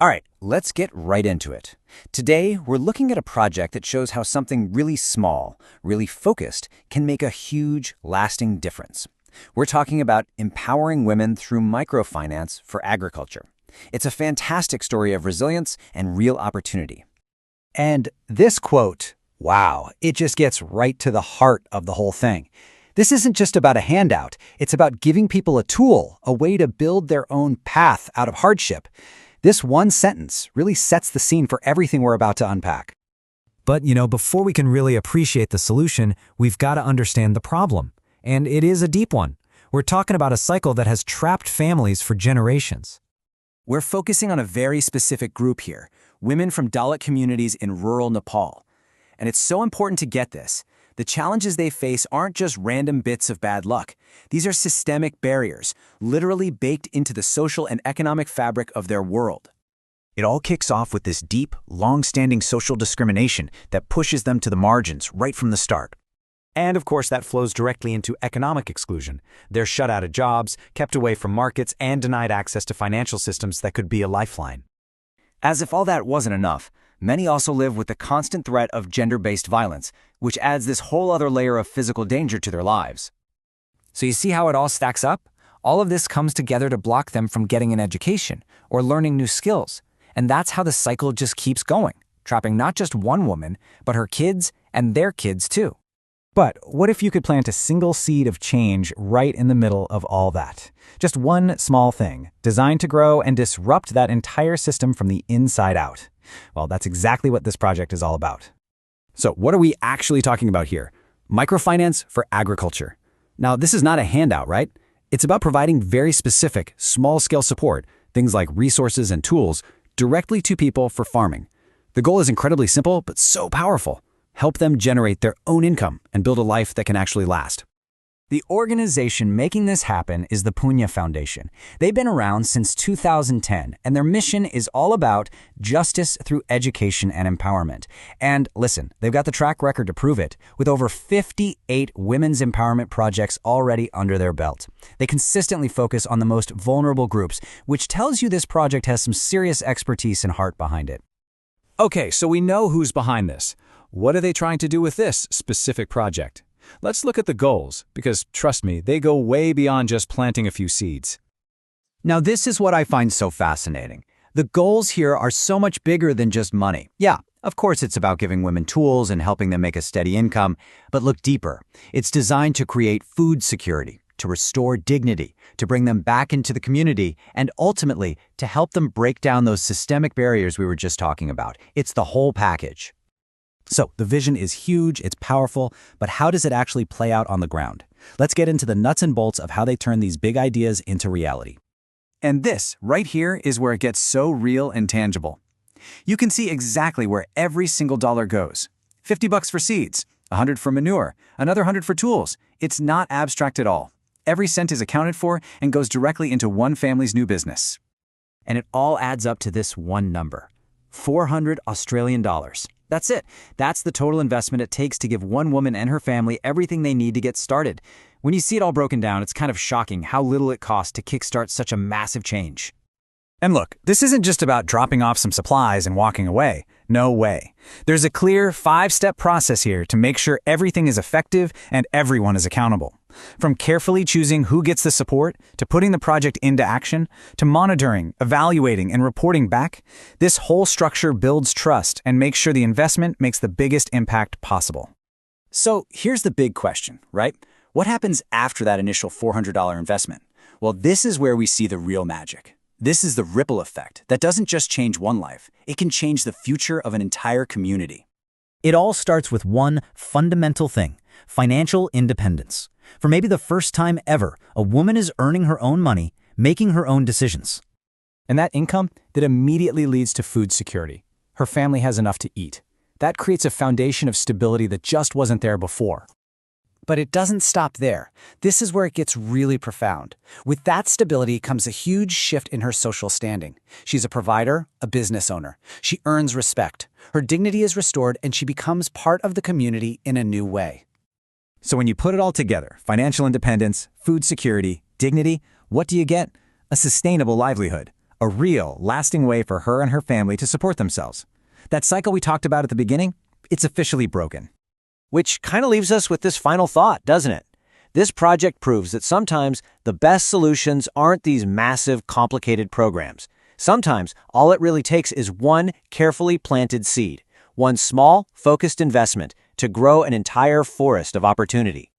All right, let's get right into it. Today, we're looking at a project that shows how something really small, really focused, can make a huge, lasting difference. We're talking about empowering women through microfinance for agriculture. It's a fantastic story of resilience and real opportunity. And this quote, wow, it just gets right to the heart of the whole thing. This isn't just about a handout. It's about giving people a tool, a way to build their own path out of hardship. This one sentence really sets the scene for everything we're about to unpack. But, before we can really appreciate the solution, we've got to understand the problem. And it is a deep one. We're talking about a cycle that has trapped families for generations. We're focusing on a very specific group here, women from Dalit communities in rural Nepal. And it's so important to get this. The challenges they face aren't just random bits of bad luck. These are systemic barriers, literally baked into the social and economic fabric of their world. It all kicks off with this deep, long-standing social discrimination that pushes them to the margins right from the start. And of course, that flows directly into economic exclusion. They're shut out of jobs, kept away from markets, and denied access to financial systems that could be a lifeline. As if all that wasn't enough, many also live with the constant threat of gender-based violence, which adds this whole other layer of physical danger to their lives. So you see how it all stacks up? All of this comes together to block them from getting an education or learning new skills. And that's how the cycle just keeps going, trapping not just one woman, but her kids and their kids too. But what if you could plant a single seed of change right in the middle of all that? Just one small thing, designed to grow and disrupt that entire system from the inside out. Well, that's exactly what this project is all about. So what are we actually talking about here? Microfinance for agriculture. Now, this is not a handout, right? It's about providing very specific, small-scale support, things like resources and tools, directly to people for farming. The goal is incredibly simple, but so powerful. Help them generate their own income and build a life that can actually last. The organization making this happen is the Punya Foundation. They've been around since 2010, and their mission is all about justice through education and empowerment. And listen, they've got the track record to prove it, with over 58 women's empowerment projects already under their belt. They consistently focus on the most vulnerable groups, which tells you this project has some serious expertise and heart behind it. Okay, so we know who's behind this. What are they trying to do with this specific project? Let's look at the goals, because trust me, they go way beyond just planting a few seeds. Now, this is what I find so fascinating. The goals here are so much bigger than just money. Yeah, of course it's about giving women tools and helping them make a steady income, but look deeper. It's designed to create food security, to restore dignity, to bring them back into the community, and ultimately to help them break down those systemic barriers we were just talking about. It's the whole package. So the vision is huge, it's powerful, but how does it actually play out on the ground? Let's get into the nuts and bolts of how they turn these big ideas into reality. And this, right here, is where it gets so real and tangible. You can see exactly where every single dollar goes. $50 for seeds, $100 for manure, another $100 for tools. It's not abstract at all. Every cent is accounted for and goes directly into one family's new business. And it all adds up to this one number, 400 Australian dollars. That's it. That's the total investment it takes to give one woman and her family everything they need to get started. When you see it all broken down, it's kind of shocking how little it costs to kickstart such a massive change. And look, this isn't just about dropping off some supplies and walking away. No way. There's a clear 5-step process here to make sure everything is effective and everyone is accountable. From carefully choosing who gets the support, to putting the project into action, to monitoring, evaluating, and reporting back, this whole structure builds trust and makes sure the investment makes the biggest impact possible. So here's the big question, right? What happens after that initial $400 investment? Well, this is where we see the real magic. This is the ripple effect that doesn't just change one life, it can change the future of an entire community. It all starts with one fundamental thing, financial independence. For maybe the first time ever, a woman is earning her own money, making her own decisions. And that income, that immediately leads to food security. Her family has enough to eat. That creates a foundation of stability that just wasn't there before. But it doesn't stop there. This is where it gets really profound. With that stability comes a huge shift in her social standing. She's a provider, a business owner. She earns respect. Her dignity is restored, and she becomes part of the community in a new way. So when you put it all together, financial independence, food security, dignity, what do you get? A sustainable livelihood. a real, lasting way for her and her family to support themselves. That cycle we talked about at the beginning, it's officially broken. Which kind of leaves us with this final thought, doesn't it? This project proves that sometimes the best solutions aren't these massive, complicated programs. Sometimes all it really takes is one carefully planted seed, one small, focused investment to grow an entire forest of opportunity.